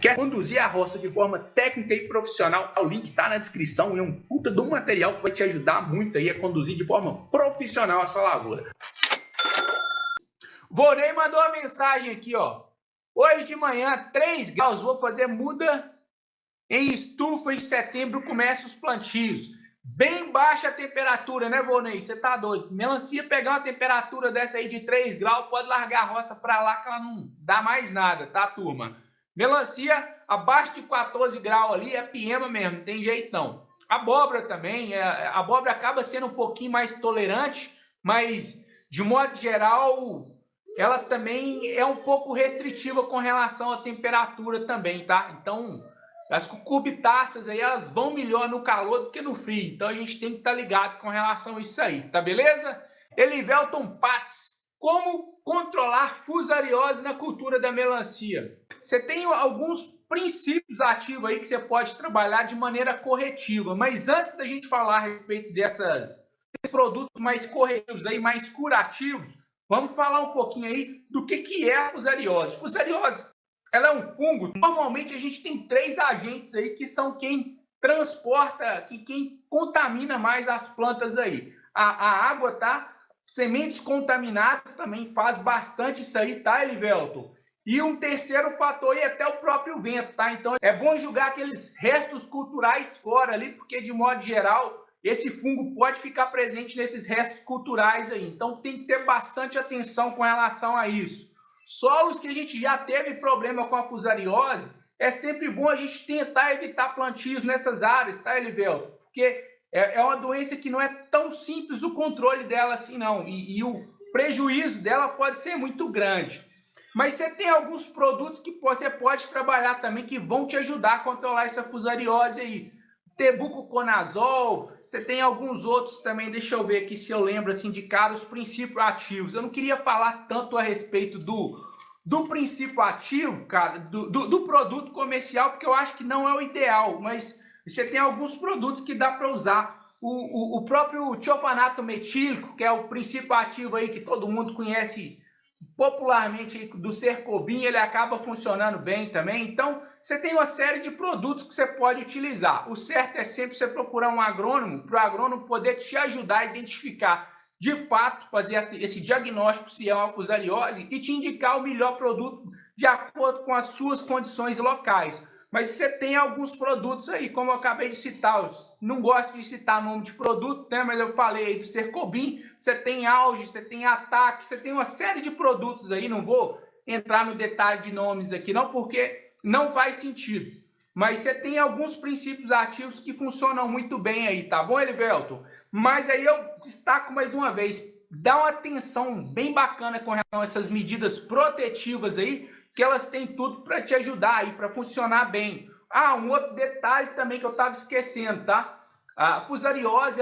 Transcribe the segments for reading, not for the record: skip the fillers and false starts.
Quer conduzir a roça de forma técnica e profissional? O link está na descrição e é um puta de um material que vai te ajudar muito aí a conduzir de forma profissional a sua lavoura. Vorney mandou uma mensagem aqui, ó. Hoje de manhã, 3 graus, vou fazer muda em estufa. Em setembro começa os plantios. Bem baixa a temperatura, né, Vorney? Você tá doido? Melancia pegar uma temperatura dessa aí de 3 graus, pode largar a roça pra lá que ela não dá mais nada, tá, turma? Melancia abaixo de 14 graus ali é piema mesmo, não tem jeito não. Abóbora também, a abóbora acaba sendo um pouquinho mais tolerante, mas de modo geral ela também é um pouco restritiva com relação à temperatura também, tá? Então as cucurbitáceas aí elas vão melhor no calor do que no frio, então a gente tem que estar ligado com relação a isso aí, tá beleza? Elivelton Patz, como controlar fusariose na cultura da melancia? Você tem alguns princípios ativos aí que você pode trabalhar de maneira corretiva, mas antes da gente falar a respeito desses produtos mais corretivos aí, mais curativos, vamos falar um pouquinho aí do que é a fusariose. Fusariose, ela é um fungo. Normalmente a gente tem 3 agentes aí que são quem transporta, quem contamina mais as plantas aí. A água, tá? Sementes contaminadas também faz bastante isso aí, tá, Elivelton? E um terceiro fator é até o próprio vento, tá? Então é bom jogar aqueles restos culturais fora ali, porque de modo geral esse fungo pode ficar presente nesses restos culturais aí. Então tem que ter bastante atenção com relação a isso. Solos que a gente já teve problema com a fusariose, é sempre bom a gente tentar evitar plantios nessas áreas, tá, Elivelton? Porque é uma doença que não é tão simples o controle dela assim não, e o prejuízo dela pode ser muito grande. Mas você tem alguns produtos que você pode trabalhar também que vão te ajudar a controlar essa fusariose aí. Tebuconazol, você tem alguns outros também, deixa eu ver aqui se eu lembro assim de cara os princípios ativos. Eu não queria falar tanto a respeito do princípio ativo, cara, do produto comercial, porque eu acho que não é o ideal, mas você tem alguns produtos que dá para usar. O próprio tiofanato metílico, que é o princípio ativo aí que todo mundo conhece popularmente do Cercobin, ele acaba funcionando bem também. Então você tem uma série de produtos que você pode utilizar. O certo é sempre você procurar um agrônomo, para o agrônomo poder te ajudar a identificar de fato, fazer esse diagnóstico se é uma fusariose e te indicar o melhor produto de acordo com as suas condições locais. Mas você tem alguns produtos aí, como eu acabei de citar, eu não gosto de citar nome de produto, né? Mas eu falei aí do Cercobin, você tem Auge, você tem Ataque, você tem uma série de produtos aí, não vou entrar no detalhe de nomes aqui não, porque não faz sentido. Mas você tem alguns princípios ativos que funcionam muito bem aí, tá bom, Elivelton? Mas aí eu destaco mais uma vez, dá uma atenção bem bacana com relação a essas medidas protetivas aí, que elas têm tudo para te ajudar aí, para funcionar bem. Ah, um outro detalhe também que eu estava esquecendo, tá? A fusariose,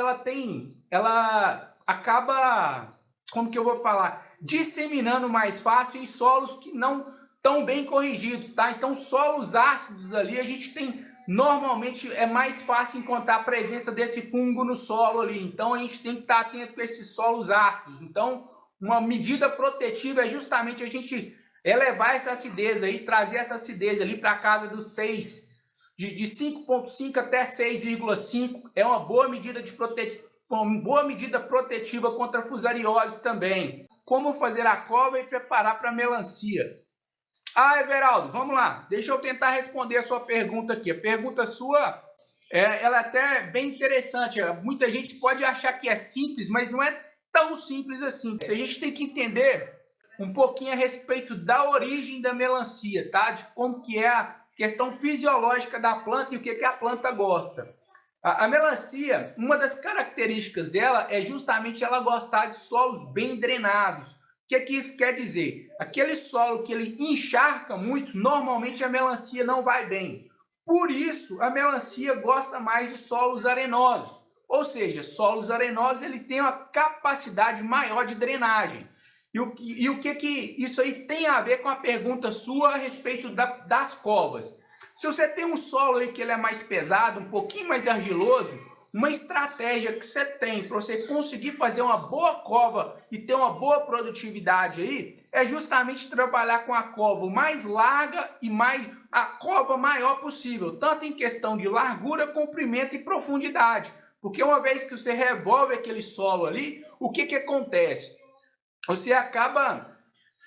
ela acaba, como que eu vou falar? Disseminando mais fácil em solos que não estão bem corrigidos, tá? Então, solos ácidos ali, a gente tem, normalmente é mais fácil encontrar a presença desse fungo no solo ali. Então, a gente tem que estar atento com esses solos ácidos. Então, uma medida protetiva é justamente a gente elevar essa acidez aí, trazer essa acidez ali para casa dos 6, de 5,5 até 6,5, é uma boa medida protetiva contra a fusariose também. Como fazer a cova e preparar para a melancia? Ah, Everaldo, vamos lá, deixa eu tentar responder a sua pergunta aqui. A pergunta sua, ela é até bem interessante, muita gente pode achar que é simples, mas não é tão simples assim. A gente tem que entender um pouquinho a respeito da origem da melancia, tá? De como que é a questão fisiológica da planta e o que a planta gosta. A melancia, uma das características dela é justamente ela gostar de solos bem drenados. O que isso quer dizer? Aquele solo que ele encharca muito, normalmente a melancia não vai bem. Por isso, a melancia gosta mais de solos arenosos. Ou seja, solos arenosos ele tem uma capacidade maior de drenagem. E o que isso aí tem a ver com a pergunta sua a respeito das covas? Se você tem um solo aí que ele é mais pesado, um pouquinho mais argiloso, uma estratégia que você tem para você conseguir fazer uma boa cova e ter uma boa produtividade aí, é justamente trabalhar com a cova mais larga e a cova maior possível, tanto em questão de largura, comprimento e profundidade. Porque uma vez que você revolve aquele solo ali, o que acontece? Você acaba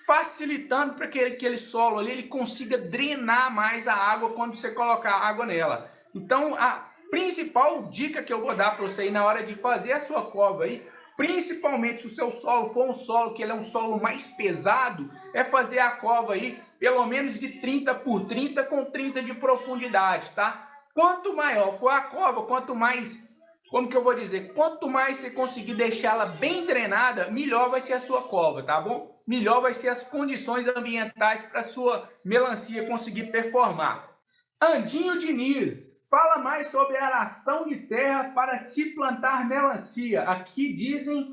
facilitando para que aquele solo ali ele consiga drenar mais a água quando você colocar água nela. Então, a principal dica que eu vou dar para você aí na hora de fazer a sua cova aí, principalmente se o seu solo for um solo que ele é um solo mais pesado, é fazer a cova aí pelo menos de 30 por 30 com 30 de profundidade, tá? Quanto maior for a cova, quanto mais, como que eu vou dizer, quanto mais você conseguir deixá-la bem drenada, melhor vai ser a sua cova, tá bom? Melhor vai ser as condições ambientais para a sua melancia conseguir performar. Andinho Diniz, fala mais sobre a aração de terra para se plantar melancia. Aqui dizem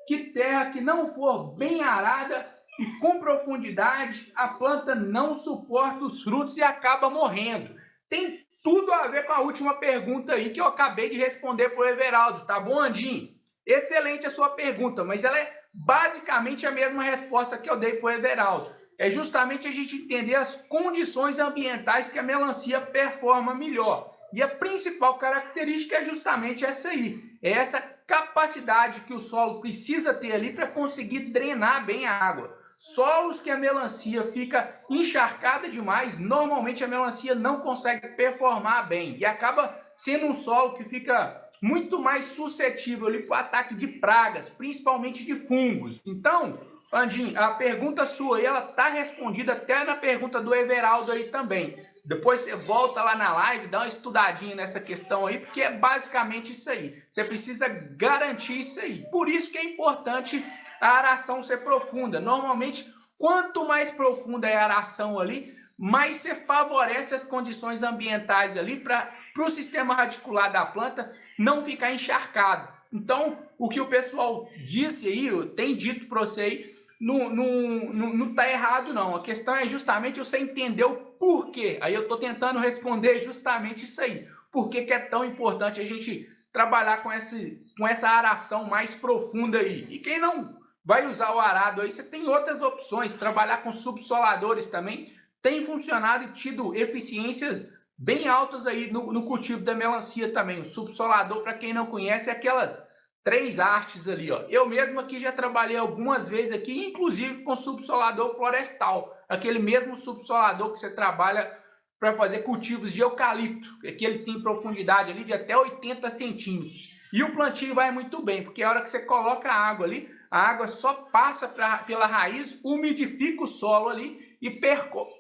que terra que não for bem arada e com profundidade, a planta não suporta os frutos e acaba morrendo. Tem tudo a ver com a última pergunta aí que eu acabei de responder para o Everaldo, tá bom, Andinho? Excelente a sua pergunta, mas ela é basicamente a mesma resposta que eu dei para o Everaldo. É justamente a gente entender as condições ambientais que a melancia performa melhor. E a principal característica é justamente essa aí. É essa capacidade que o solo precisa ter ali para conseguir drenar bem a água. Solos que a melancia fica encharcada demais, normalmente a melancia não consegue performar bem. E acaba sendo um solo que fica muito mais suscetível ali para o ataque de pragas, principalmente de fungos. Então, Andinho, a pergunta sua aí, ela tá respondida até na pergunta do Everaldo aí também. Depois você volta lá na live, dá uma estudadinha nessa questão aí, porque é basicamente isso aí. Você precisa garantir isso aí. Por isso que é importante a aração ser profunda. Normalmente, quanto mais profunda é a aração ali, mais você favorece as condições ambientais ali para o sistema radicular da planta não ficar encharcado. Então, o que o pessoal disse aí, tem dito para você aí, não tá errado não. A questão é justamente você entender o porquê. Aí eu tô tentando responder justamente isso aí. Por que é tão importante a gente trabalhar com essa aração mais profunda aí? E quem não vai usar o arado aí, você tem outras opções. Trabalhar com subsoladores também tem funcionado e tido eficiências bem altas aí no cultivo da melancia também. O subsolador, para quem não conhece, é aquelas 3 hastes ali, ó. Eu mesmo aqui já trabalhei algumas vezes aqui, inclusive com subsolador florestal, aquele mesmo subsolador que você trabalha para fazer cultivos de eucalipto, que ele tem profundidade ali de até 80 centímetros. E o plantio vai muito bem, porque a hora que você coloca a água ali, a água só passa pela raiz, umidifica o solo ali e percola.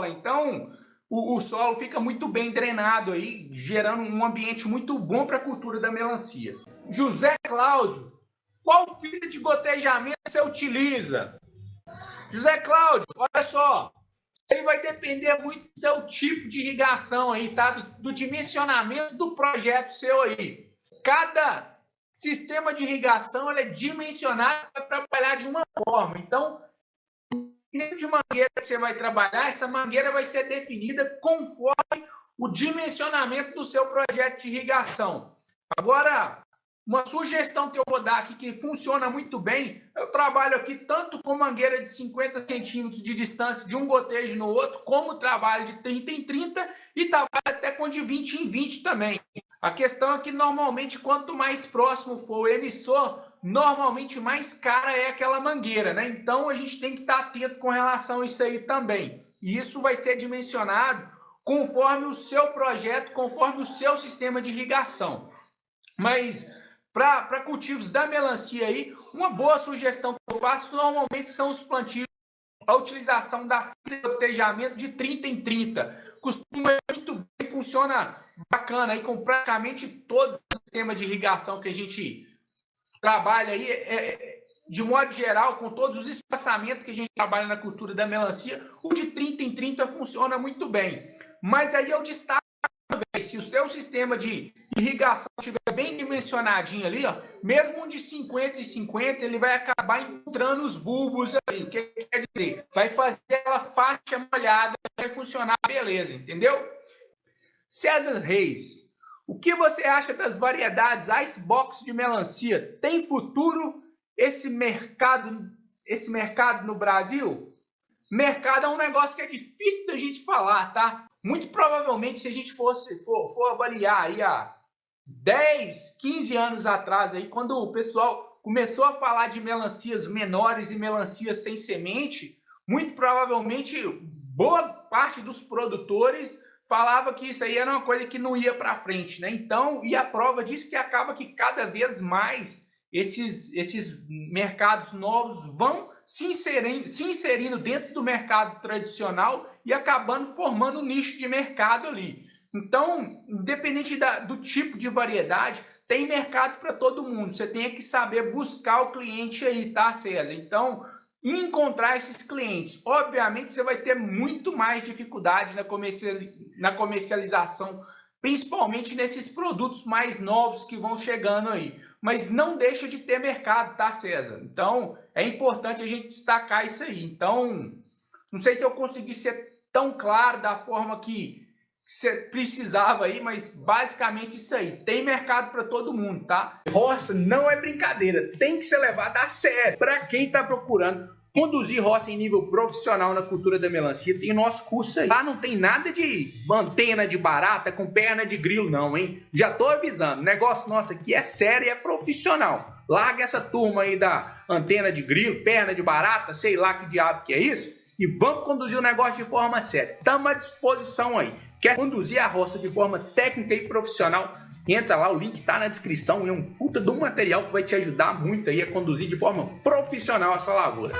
Então, o solo fica muito bem drenado aí, gerando um ambiente muito bom para a cultura da melancia. José Cláudio, qual fita de gotejamento você utiliza? José Cláudio, olha só, isso aí vai depender muito do seu tipo de irrigação aí, tá? Do dimensionamento do projeto seu aí. Cada sistema de irrigação ele é dimensionado para trabalhar de uma forma. Então, dentro de mangueira que você vai trabalhar, essa mangueira vai ser definida conforme o dimensionamento do seu projeto de irrigação. Agora, uma sugestão que eu vou dar aqui que funciona muito bem, eu trabalho aqui tanto com mangueira de 50 centímetros de distância de um gotejo no outro, como trabalho de 30 em 30 e trabalho até com de 20 em 20 também. A questão é que normalmente quanto mais próximo for o emissor, normalmente mais cara é aquela mangueira, né? Então a gente tem que estar atento com relação a isso aí também. E isso vai ser dimensionado conforme o seu projeto, conforme o seu sistema de irrigação. Mas para cultivos da melancia aí, uma boa sugestão que eu faço normalmente são os plantios, a utilização da fita de gotejamento de 30 em 30. Costuma ir muito bem, funciona bacana aí com praticamente todos os sistemas de irrigação que a gente trabalha aí, de modo geral, com todos os espaçamentos que a gente trabalha na cultura da melancia, o de 30 em 30 funciona muito bem. Mas aí eu destaco, se o seu sistema de irrigação estiver bem dimensionadinho ali, ó, mesmo um de 50 em 50, ele vai acabar encontrando os bulbos ali. O que quer dizer? Vai fazer aquela faixa molhada, vai funcionar beleza, entendeu? César Reis, O que você acha das variedades Icebox de melancia? Tem futuro esse mercado no Brasil? Mercado é um negócio que é difícil da gente falar, tá? Muito provavelmente, se a gente for avaliar aí há 10, 15 anos atrás, aí, quando o pessoal começou a falar de melancias menores e melancias sem semente, muito provavelmente boa parte dos produtores falava que isso aí era uma coisa que não ia para frente, né? Então, e a prova diz que acaba que cada vez mais esses mercados novos vão se inserindo dentro do mercado tradicional e acabando formando um nicho de mercado ali. Então, independente do tipo de variedade, tem mercado para todo mundo. Você tem que saber buscar o cliente aí, tá, César? Então, encontrar esses clientes. Obviamente, você vai ter muito mais dificuldade na comercialização, principalmente nesses produtos mais novos que vão chegando aí. Mas não deixa de ter mercado, tá, César? Então, é importante a gente destacar isso aí. Então, não sei se eu consegui ser tão claro da forma que você precisava aí, mas basicamente isso aí. Tem mercado para todo mundo, tá? Roça não é brincadeira, tem que ser levado a sério. Para quem está procurando conduzir roça em nível profissional na cultura da melancia, tem o nosso curso aí. Lá não tem nada de antena de barata com perna de grilo não, hein? Já tô avisando, o negócio nosso aqui é sério e é profissional. Larga essa turma aí da antena de grilo, perna de barata, sei lá que diabo que é isso, e vamos conduzir o negócio de forma séria. Estamos à disposição aí. Quer conduzir a roça de forma técnica e profissional? Entra lá, o link está na descrição. É um puta de um material que vai te ajudar muito aí a conduzir de forma profissional a sua lavoura.